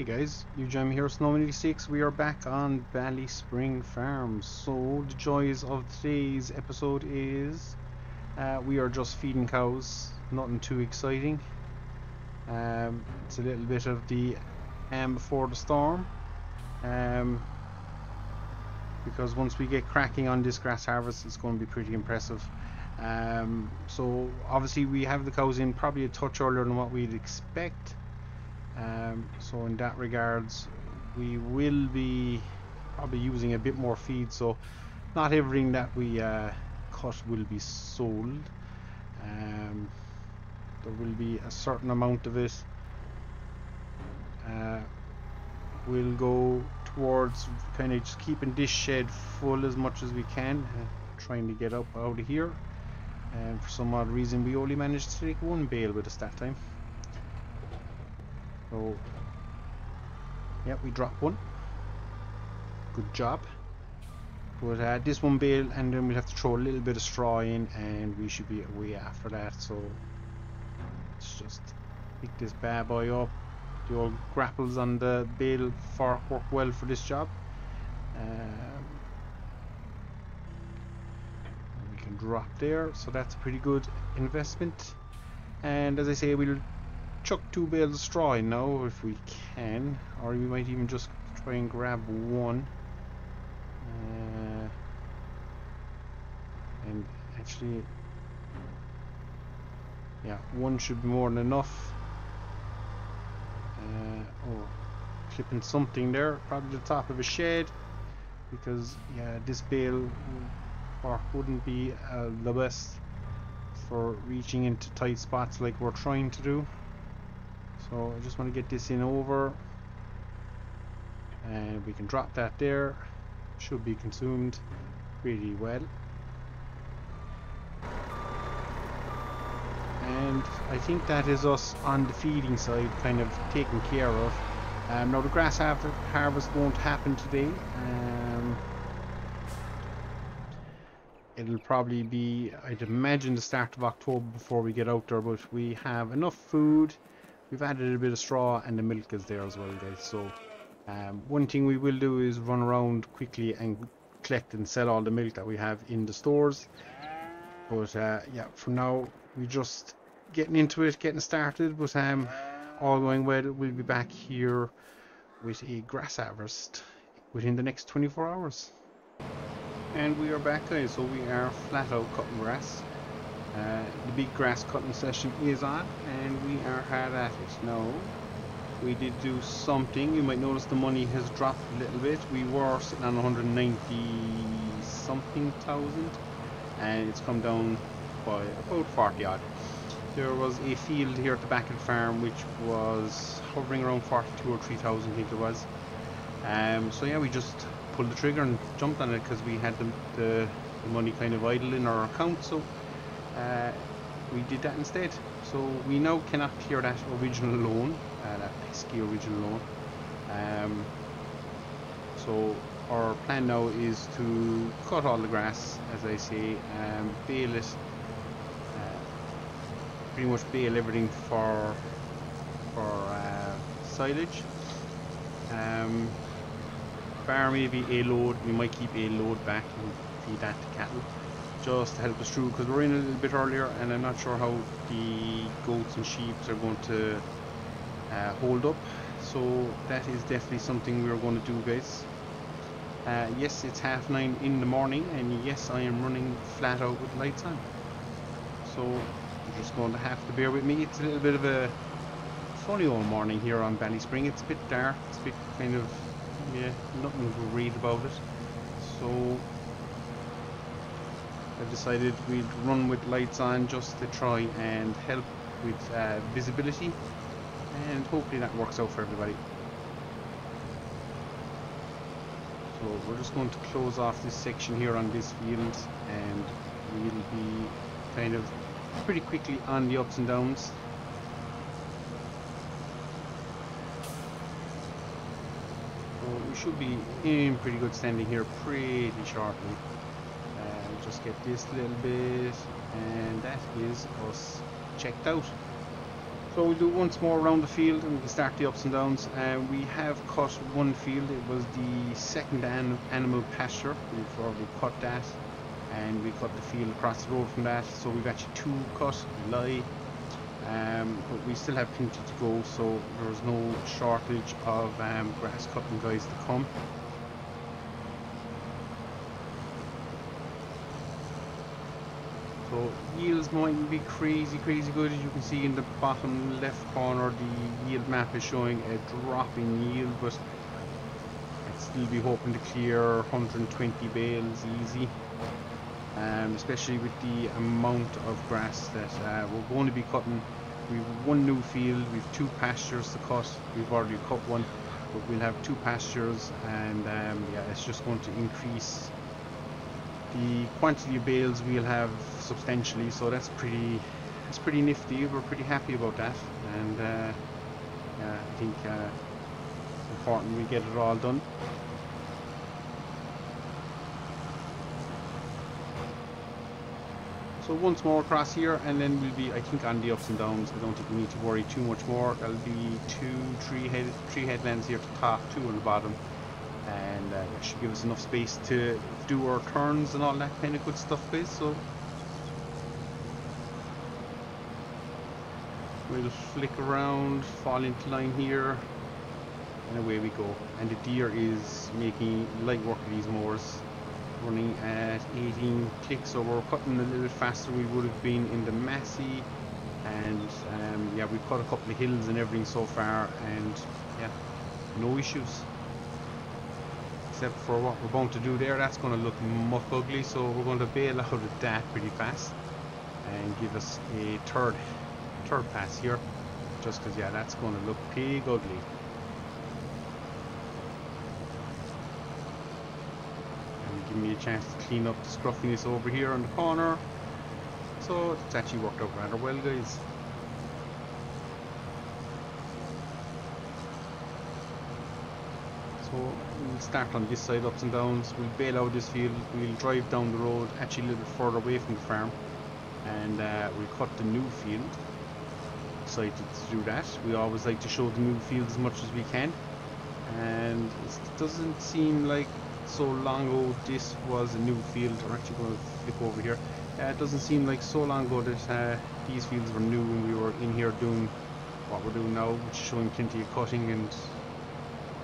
guys, UGM here, Snow86. We are back on Ballyspring Farm. So the joys of today's episode is we are just feeding cows, nothing too exciting. It's a little bit of the before the storm, because once we get cracking on this grass harvest, it's going to be pretty impressive. So obviously we have the cows in probably a touch earlier than what we'd expect. So in that regards, we will be probably using a bit more feed, so not everything that we cut will be sold. There will be a certain amount of it will go towards kind of just keeping this shed full as much as we can, trying to get up out of here. And for some odd reason we only managed to take one bale with us that time. So yeah, we dropped one. Good job. But this one bale, and then we'll have to throw a little bit of straw in, and we should be away after that. So let's just pick this bad boy up. The old grapples on the bale fork work well for this job. We can drop there, so that's a pretty good investment. And as I say, we'll chuck 2 bales of straw in now if we can, or we might even just try and grab one. And actually, yeah, one should be more than enough. Oh, clipping something there, probably the top of a shed, because yeah, this bale fork wouldn't be the best for reaching into tight spots like we're trying to do. So I just want to get this in over, and we can drop that there. Should be consumed pretty well. And I think that is us on the feeding side kind of taken care of. Now the grass harvest won't happen today. It'll probably be, I'd imagine, the start of October before we get out there, but we have enough food. We've added a bit of straw, and the milk is there as well, guys. So one thing we will do is run around quickly and collect and sell all the milk that we have in the stores. But yeah, for now we're just getting into it, getting started. But all going well, we'll be back here with a grass harvest within the next 24 hours. And we are back, guys. So we are flat out cutting grass. The big grass cutting session is on, and we are hard at it now. We did do something. You might notice the money has dropped a little bit. We were sitting on 190 something thousand, and it's come down by about 40 odd. There was a field here at the back of the farm which was hovering around 42 or 3,000, I think it was. So yeah, we just pulled the trigger and jumped on it because we had the money kind of idle in our account. So we did that instead. So we now cannot clear that original loan, that pesky original loan. So our plan now is to cut all the grass, as I say, bale it, pretty much bale everything for silage. Bar maybe a load, we might keep a load back and feed that to cattle, just to help us through, because we're in a little bit earlier, and I'm not sure how the goats and sheep are going to hold up. So that is definitely something we're going to do, guys. Yes, it's 9:30 in the morning, and yes, I am running flat out with lights on. So you're just going to have to bear with me. It's a little bit of a funny old morning here on Ballyspring. It's a bit dark, it's a bit kind of, yeah, nothing to read about it. So I decided we'd run with lights on just to try and help with visibility, and hopefully that works out for everybody. So we're just going to close off this section here on this field, and we'll be kind of pretty quickly on the ups and downs. So we should be in pretty good standing here pretty shortly. Just get this little bit, and that is us checked out. So we'll do once more around the field and we'll start the ups and downs. We have cut one field. It was the second animal pasture. We've already cut that, and we cut the field across the road from that. So we've actually two cut, lie. But we still have plenty to go, so there's no shortage of grass cutting guys to come. So yields mightn't be crazy good. As you can see in the bottom left corner, the yield map is showing a drop in yield, but I'd still be hoping to clear 120 bales easy, especially with the amount of grass that we're going to be cutting. We've one new field, we've two pastures to cut. We've already cut one, but we'll have two pastures, and yeah, it's just going to increase the quantity of bales we'll have substantially, so that's pretty nifty. We're pretty happy about that, and yeah, I think it's important we get it all done. So once more across here, and then we'll be, I think, on the ups and downs. I don't think we need to worry too much more. There'll be three headlands here at the top, two on the bottom, and that should give us enough space to do our turns and all that kind of good stuff, guys. So we'll flick around, fall into line here, and away we go. And the deer is making light work of these mowers, running at 18 clicks, so we're cutting a little bit faster than we would have been in the Massey. And yeah, we've cut a couple of hills and everything so far, and yeah, no issues. Except for what we're going to do there, that's going to look muck ugly, so we're going to bail out of that pretty fast and give us a third pass here, just because yeah, that's going to look pig ugly. And give me a chance to clean up the scruffiness over here on the corner. So it's actually worked out rather well, guys. So we'll start on this side, ups and downs. We'll bail out this field, we'll drive down the road, actually a little bit further away from the farm, and we'll cut the new field. Excited to do that. We always like to show the new field as much as we can, and it doesn't seem like so long ago this was a new field. We're actually going to flip over here. It doesn't seem like so long ago that these fields were new when we were in here doing what we're doing now, which is showing plenty of cutting and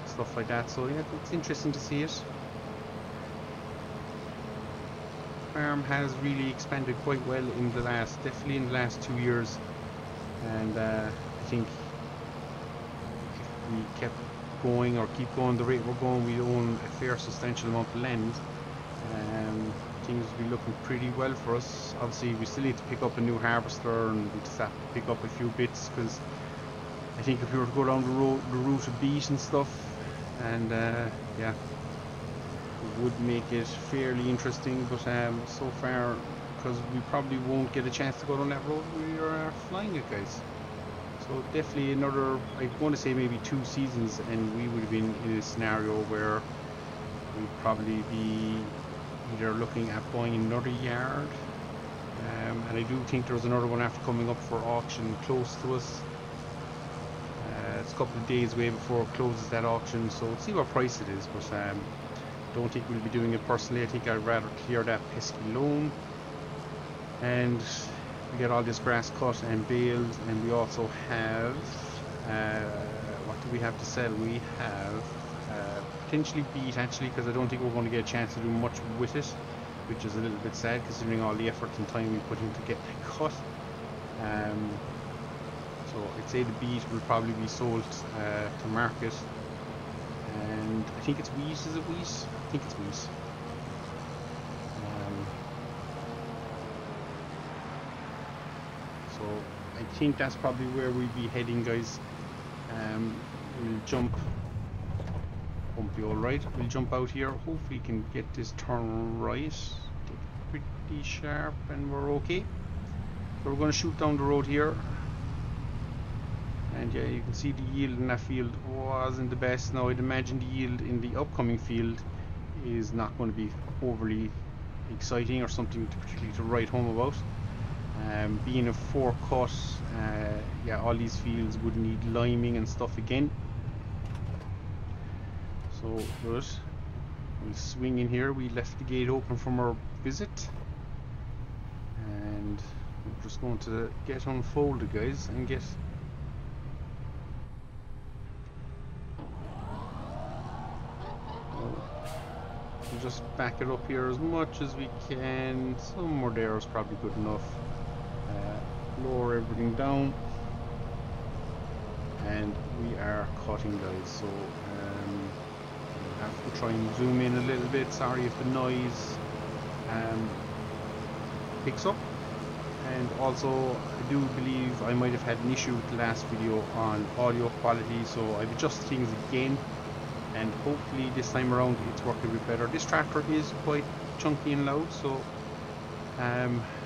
stuff like that. So yeah, it's interesting to see it. Farm has really expanded quite well in the definitely in the last 2 years, and I think if we kept going or keep going the rate we're going, we own a fair substantial amount of land. Things will be looking pretty well for us. Obviously we still need to pick up a new harvester, and we just have to pick up a few bits, because I think if we were to go down the route of beet and stuff, and yeah, it would make it fairly interesting, but so far, because we probably won't get a chance to go down that road, we are flying it, guys. So definitely another, I want to say maybe 2 seasons, and we would have been in a scenario where we'd probably be either looking at buying another yard, and I do think there's another one after coming up for auction close to us. It's a couple of days away before it closes, that auction, so we'll see what price it is, but don't think we'll be doing it personally. I think I'd rather clear that pesky loan, and we get all this grass cut and baled, and we also have what do we have to sell? We have potentially beet, actually, because I don't think we're going to get a chance to do much with it, which is a little bit sad considering all the effort and time we put into getting it cut. So I'd say the beet will probably be sold to market, and I think it's wheat. Is it wheat? I think it's wheat. So I think that's probably where we'll be heading, guys. We'll jump. Won't be all right. We'll jump out here. Hopefully we can get this turn right. Get pretty sharp, and we're okay. So we're going to shoot down the road here. And yeah, you can see the yield in that field wasn't the best. Now I'd imagine the yield in the upcoming field is not going to be overly exciting or something to particularly to write home about. Being a 4 cut, yeah, all these fields would need liming and stuff again. So good. We'll swing in here. We left the gate open from our visit, and we're just going to get unfolded, guys, and get we'll just back it up here as much as we can. Some more there is probably good enough. Lower everything down, and we are cutting, guys. So I have to try and zoom in a little bit. Sorry if the noise picks up. And also, I do believe I might have had an issue with the last video on audio quality, so I've adjusted things again, and hopefully this time around it's working a bit better. This tractor is quite chunky and loud, so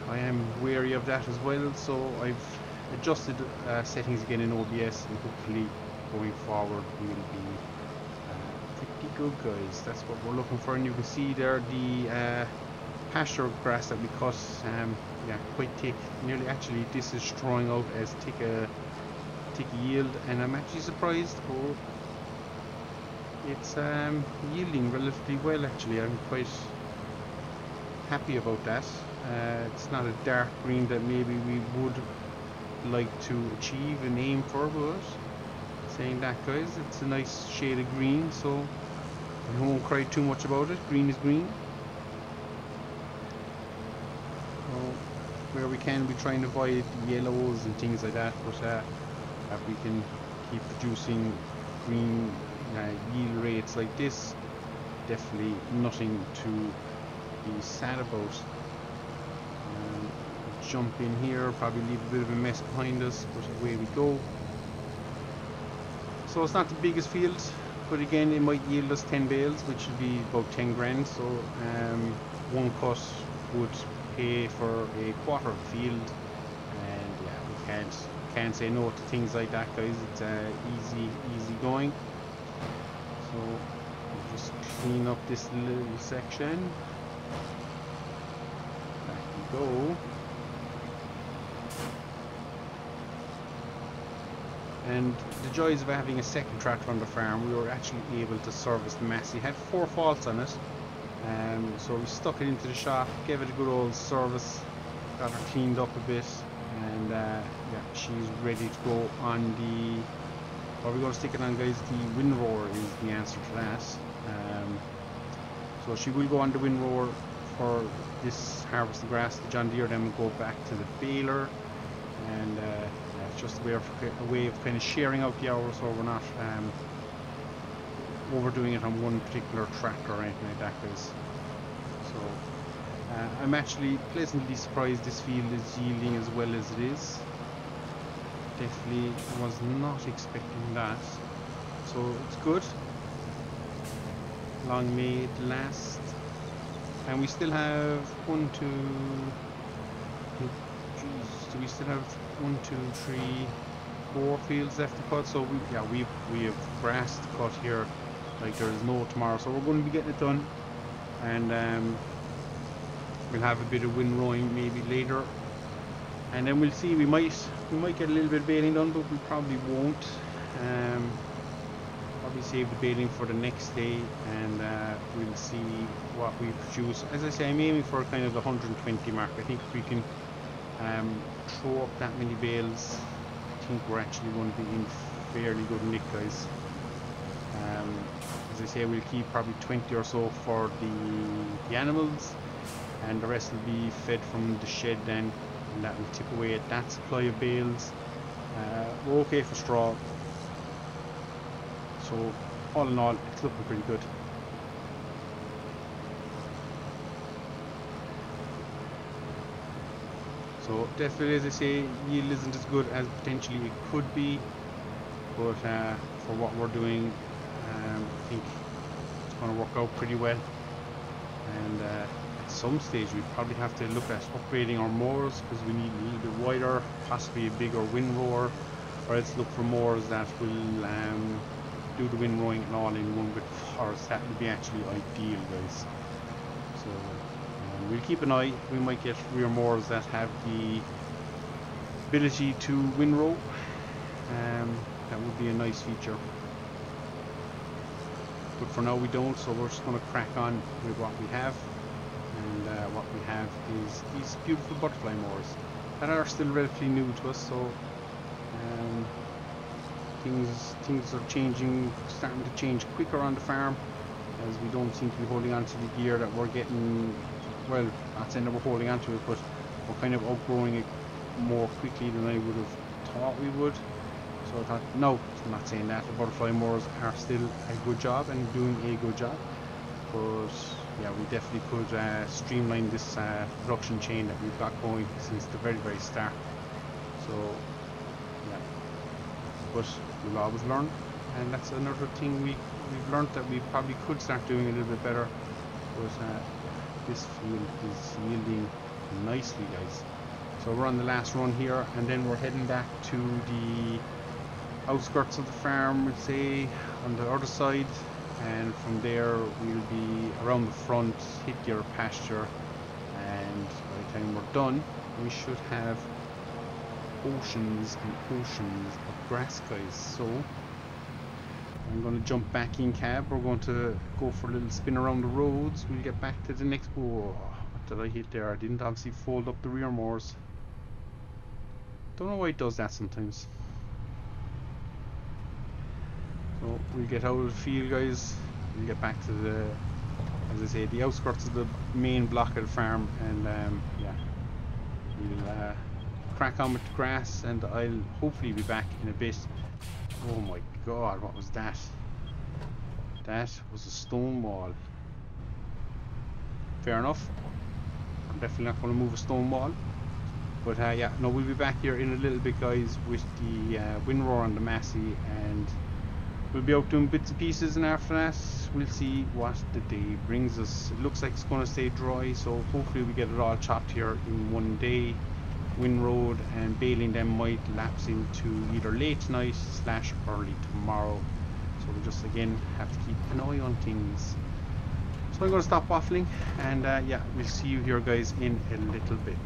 I am wary of that as well, so I've adjusted settings again in OBS, and hopefully going forward we'll be pretty good, guys. That's what we're looking for. And you can see there the pasture grass that we cut, yeah, quite thick. Nearly, actually, this is throwing out as thick a yield, and I'm actually surprised. Oh, it's yielding relatively well, actually. I'm quite happy about that. It's not a dark green that maybe we would like to achieve and aim for, but saying that, guys, it's a nice shade of green, so I won't cry too much about it. Green is green. So where we can, we try and avoid yellows and things like that, but if we can keep producing green yield rates like this, definitely nothing to be sad about. Jump in here, probably leave a bit of a mess behind us, but away we go. So it's not the biggest field, but again it might yield us 10 bales, which would be about 10 grand. So one cut would pay for a quarter of the field, and yeah, we can't say no to things like that, guys. It's easy going. So we'll just clean up this little section. Back we go. And the joys of having a second tractor on the farm, we were actually able to service the Massey. It had 4 faults on it, so we stuck it into the shop, gave it a good old service, got her cleaned up a bit, and yeah, she's ready to go on the, what we're going to stick it on, guys, the windrower is the answer to that. So she will go on the windrower for this harvest of grass. The John Deere then will go back to the baler, and it's just a way of kind of sharing out the hours, so we're not overdoing it on one particular tractor or anything like that, guys. So I'm actually pleasantly surprised this field is yielding as well as it is. Definitely was not expecting that, so it's good. Long may it last. And we still have we still have 1, 2, 3, 4 fields left to cut. So we have grass to cut here like there is no tomorrow. So we're going to be getting it done, and we'll have a bit of windrowing maybe later, and then we'll see. We might get a little bit of baling done, but we probably won't. Probably save the baling for the next day, and we'll see what we produce. As I say, I'm aiming for kind of the 120 mark. I think if we can throw up that many bales, I think we're actually going to be in fairly good nick, guys. As I say, we'll keep probably 20 or so for the animals, and the rest will be fed from the shed then, and that will tip away at that supply of bales. We're okay for straw, so all in all it's looking pretty good. So definitely, as I say, yield isn't as good as potentially it could be, but for what we're doing, I think it's going to work out pretty well. And at some stage we probably have to look at upgrading our mowers, because we need a little bit wider, possibly a bigger windrower, or else look for mowers that will do the windrowing and all in one bit for us. That would be actually ideal, guys. So we'll keep an eye. We might get rear mowers that have the ability to windrow. That would be a nice feature. But for now we don't, so we're just going to crack on with what we have. And what we have is these beautiful butterfly mowers that are still relatively new to us, so things are changing, starting to change quicker on the farm, as we don't seem to be holding on to the gear that we're getting. Well, not saying that we're holding on to it, but we're kind of outgrowing it more quickly than I would have thought we would. So I thought, no, I'm not saying that. The butterfly mowers are still a good job and doing a good job, but yeah, we definitely could streamline this production chain that we've got going since the very start. So yeah, but we'll always learn, and that's another thing we've learned, that we probably could start doing a little bit better. But this field is yielding nicely, guys. So we're on the last run here, and then we're heading back to the outskirts of the farm, we'll say, on the other side, and from there we'll be around the front, hit your pasture, and by the time we're done we should have oceans and oceans of grass, guys. So I'm going to jump back in cab. We're going to go for a little spin around the roads. We'll get back to the next. Oh, what did I hit there? I didn't obviously fold up the rear mowers. Don't know why it does that sometimes. So we'll get out of the field, guys. We'll get back to the, as I say, the outskirts of the main block of the farm, and yeah, we'll crack on with the grass, and I'll hopefully be back in a bit. Oh my god, what was that? That was a stone wall. Fair enough. I'm definitely not going to move a stone wall. But yeah, no, we'll be back here in a little bit, guys, with the windrower on the Massey, and we'll be out doing bits and pieces, and after that we'll see what the day brings us. It looks like it's going to stay dry, so hopefully we get it all chopped here in one day. Windrowed and baling them might lapse into either late tonight / early tomorrow, so we just again have to keep an eye on things. So I'm going to stop waffling, and yeah, we'll see you here, guys, in a little bit.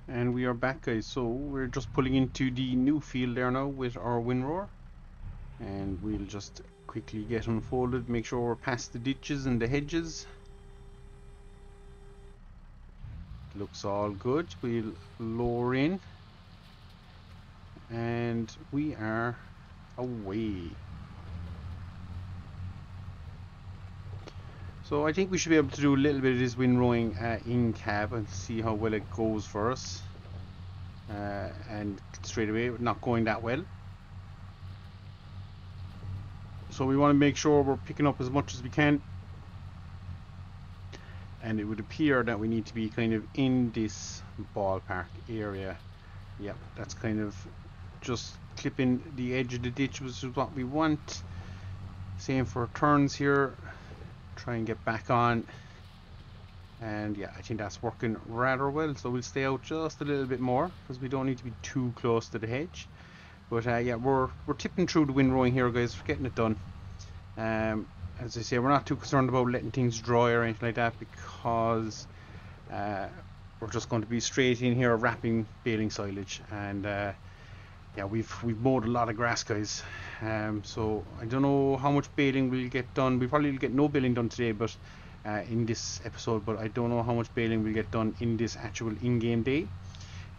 And we are back, guys. So we're just pulling into the new field there now with our windrower, and we'll just quickly get unfolded, make sure we're past the ditches and the hedges. Looks all good. We'll lower in, and we are away. So I think we should be able to do a little bit of this windrowing in cab and see how well it goes for us. And straight away, not going that well. So we want to make sure we're picking up as much as we can. And it would appear that we need to be kind of in this ballpark area. Yep, that's kind of just clipping the edge of the ditch, which is what we want. Same for turns here. Try and get back on, and yeah, I think that's working rather well. So we'll stay out just a little bit more because we don't need to be too close to the hedge. But yeah, we're tipping through the windrowing here, guys. We're getting it done. As I say, we're not too concerned about letting things dry or anything like that, because we're just going to be straight in here wrapping baling silage, and yeah, we've mowed a lot of grass, guys. So I don't know how much baling we'll get done. We probably will get no baling done today, but in this episode. But I don't know how much baling we'll get done in this actual in-game day.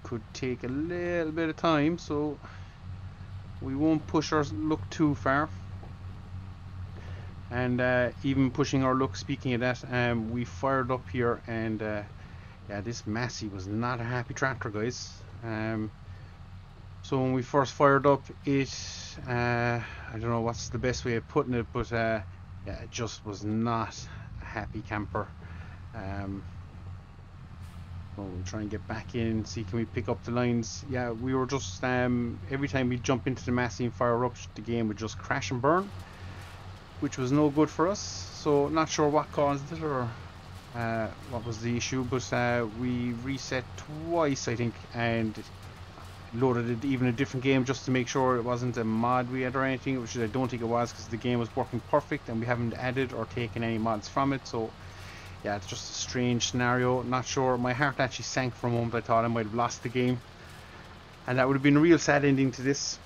Could take a little bit of time, so we won't push our luck too far. And even pushing our luck, speaking of that, we fired up here, and yeah, this Massey was not a happy tractor, guys. So when we first fired up it, I don't know what's the best way of putting it, but yeah, it just was not a happy camper. So we'll try and get back in, see can we pick up the lines. Yeah, we were just every time we jump into the Massey and fire up, the game would just crash and burn, which was no good for us. So not sure what caused it or what was the issue, but we reset twice, I think, and loaded it even a different game just to make sure it wasn't a mod we had or anything, which I don't think it was, because the game was working perfect and we haven't added or taken any mods from it. So yeah, it's just a strange scenario. Not sure. My heart actually sank for a moment. I thought I might have lost the game, and that would have been a real sad ending to this.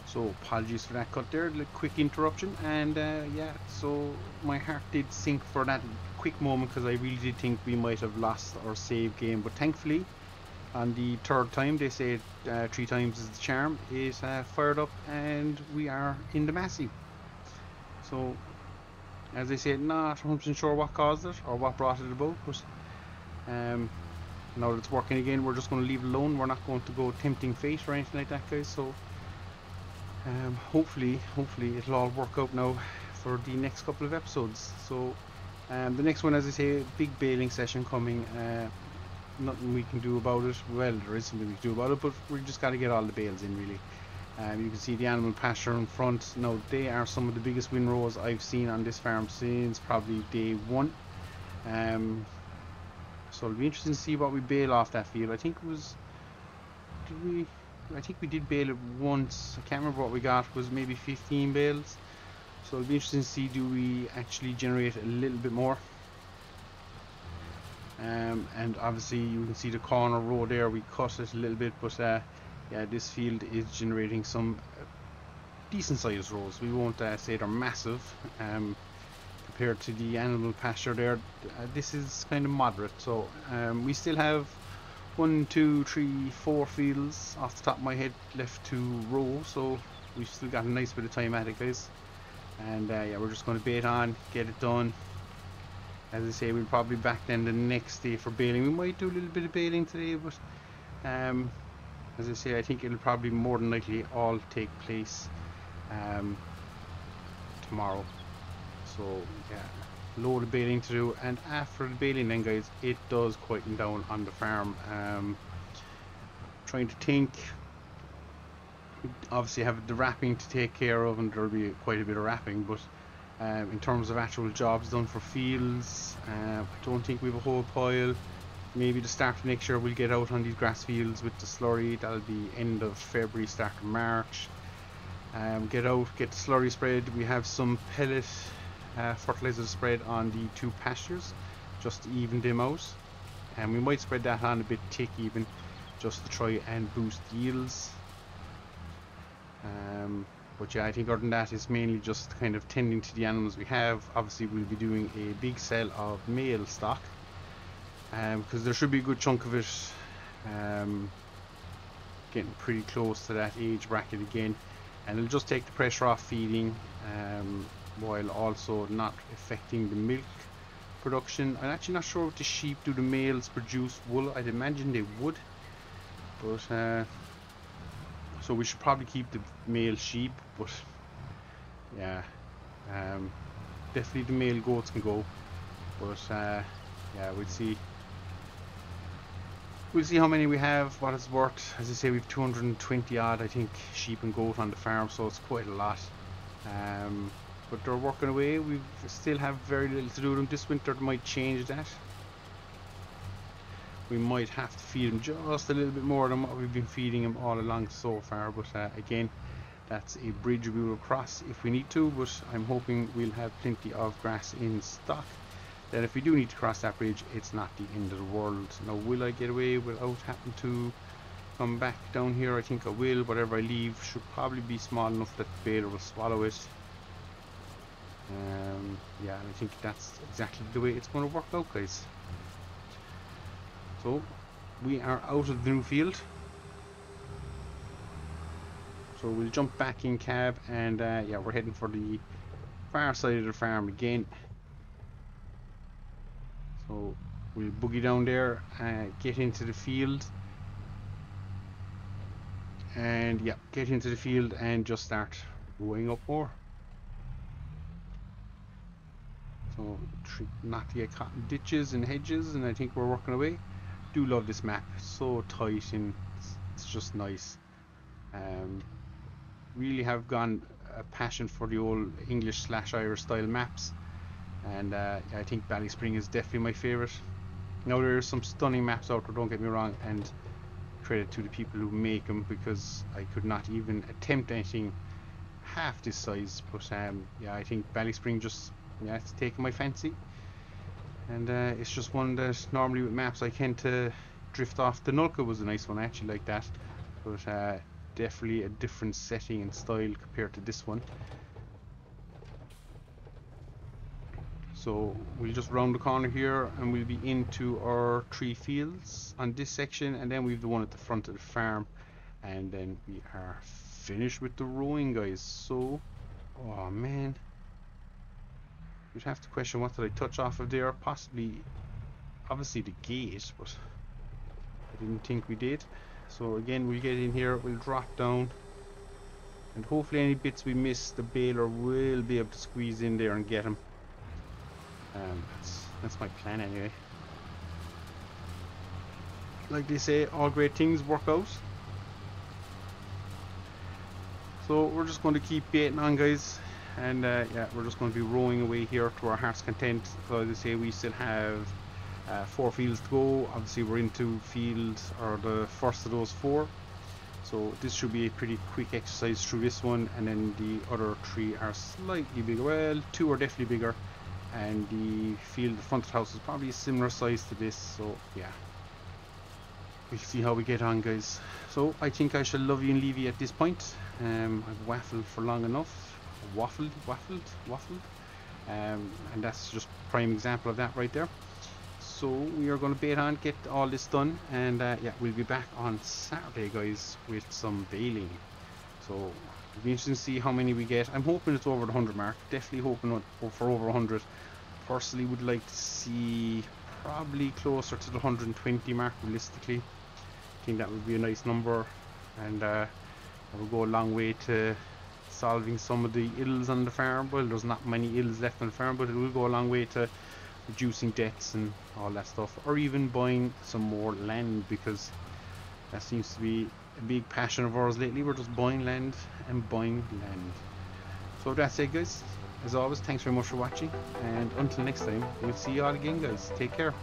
So apologies for that cut there, a quick interruption, and yeah, so my heart did sink for that quick moment because I really did think we might have lost our save game, but thankfully on the third time, they say 3 times is the charm, it fired up and we are in the Massey. So as I said, not 100% sure what caused it or what brought it about, but now that it's working again, we're just going to leave it alone. We're not going to go tempting fate or anything like that, guys. So hopefully it'll all work out now for the next couple of episodes. So the next one, as I say, big bailing session coming. Nothing we can do about it. Well, there is something we can do about it, but we just got to get all the bales in, really. You can see the animal pasture in front. Now they are some of the biggest windrows I've seen on this farm since probably day one. So it'll be interesting to see what we bale off that field. I think it was, I think we did bale it once. I can't remember what we got. It was maybe 15 bales. So it'll be interesting to see, do we actually generate a little bit more. And obviously you can see the corner row there, we cut it a little bit, but yeah, this field is generating some decent sized rows. We won't say they're massive compared to the animal pasture there. This is kind of moderate. So we still have 1, 2, 3, 4 fields off the top of my head left to row, so we've still got a nice bit of time at it, guys. And yeah, we're just going to bait on, get it done. As I say, we'll probably be back then the next day for bailing. We might do a little bit of bailing today, but as I say, I think it'll probably more than likely all take place tomorrow. So yeah, load of bailing to do, and after the bailing then, guys, it does quieten down on the farm. Trying to think, obviously have the wrapping to take care of, and there'll be quite a bit of wrapping, but in terms of actual jobs done for fields, I don't think we have a whole pile. Maybe the start of next year we'll get out on these grass fields with the slurry. That'll be end of February, start of March. Get out, get the slurry spread. We have some pellet fertilizer spread on the 2 pastures just to even them out, and we might spread that on a bit thick even, just to try and boost yields. But yeah, I think other than that, it's mainly just kind of tending to the animals we have. Obviously we'll be doing a big sell of male stock, because there should be a good chunk of it getting pretty close to that age bracket again, and it'll just take the pressure off feeding, while also not affecting the milk production. I'm actually not sure if the sheep, do the males produce wool? I'd imagine they would, but so we should probably keep the male sheep, but yeah, definitely the male goats can go, but yeah, we'll see how many we have, what it's worth. As I say, we've 220 odd, I think, sheep and goat on the farm, so it's quite a lot. But they're working away. We still have very little to do with them. This winter might change that. We might have to feed them just a little bit more than what we've been feeding them all along so far, but again, that's a bridge we will cross if we need to, but I'm hoping we'll have plenty of grass in stock. Then if we do need to cross that bridge, it's not the end of the world. Now, will I get away without having to come back down here? I think I will. Whatever I leave should probably be small enough that the baler will swallow it. Yeah, and I think that's exactly the way it's going to work out, guys. So we are out of the new field, so we'll jump back in cab, and yeah, we're heading for the far side of the farm again. So we'll boogie down there, get into the field, and yeah, get into the field and just start going up more. So not to get caught in ditches and hedges, and I think we're working away. Do love this map, so tight, and it's just nice. Really have gone a passion for the old English/Irish style maps, and I think Ballyspring is definitely my favourite. Now, there are some stunning maps out there, don't get me wrong, and credit to the people who make them, because I could not even attempt anything half this size. But yeah, I think Ballyspring just, yeah, it's taken my fancy. And it's just one that normally with maps I tend to drift off. The Nulka was a nice one, I actually like that, but definitely a different setting and style compared to this one. So we'll just round the corner here and we'll be into our 3 fields on this section, and then we've the one at the front of the farm, and then we are finished with the rowing, guys. So, oh man, you'd have to question what did I touch off of there. Possibly, obviously the gate, but I didn't think we did. So again, we'll get in here, we'll drop down, and hopefully any bits we miss, the baler will be able to squeeze in there and get them. That's my plan anyway. Like they say, all great things work out. So we're just going to keep baiting on, guys, and yeah, we're just going to be rowing away here to our heart's content. So as I say, we still have 4 fields to go. Obviously we're into field, or the first of those 4, so this should be a pretty quick exercise through this one, and then the other 3 are slightly bigger. Well, 2 are definitely bigger, and the field, the front of the house, is probably a similar size to this. So yeah, we'll see how we get on, guys. So I think I shall love you and leave you at this point. I've waffled for long enough. Waffled, and that's just prime example of that right there. So we are going to bait on, get all this done, and yeah, we'll be back on Saturday, guys, with some bailing. So it'll be interesting to see how many we get. I'm hoping it's over the 100 mark. Definitely hoping for over 100. Personally, would like to see probably closer to the 120 mark realistically. I think that would be a nice number, and that will go a long way to solving some of the ills on the farm. Well, there's not many ills left on the farm, but it will go a long way to reducing debts and all that stuff, or even buying some more land, because that seems to be a big passion of ours lately. We're just buying land and buying land. So that's it, guys. As always, thanks very much for watching, and until next time, we'll see you all again, guys. Take care.